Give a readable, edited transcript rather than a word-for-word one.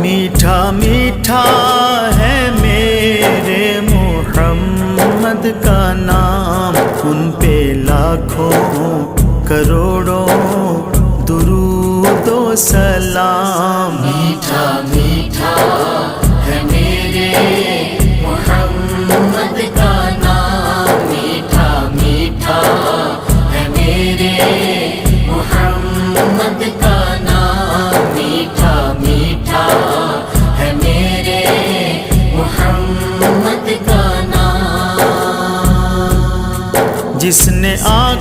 मीठा मीठा है मेरे मोहम्मद का नाम, उन पे लाखों करोड़ों दुरूदो सलाम। मीठा मीठा है मेरे मोहम्मद का नाम, मीठा मीठा है मेरे मोहम्मद का नाम, मीठा मीठा है मेरे मोहम्मद का नाम। जिसने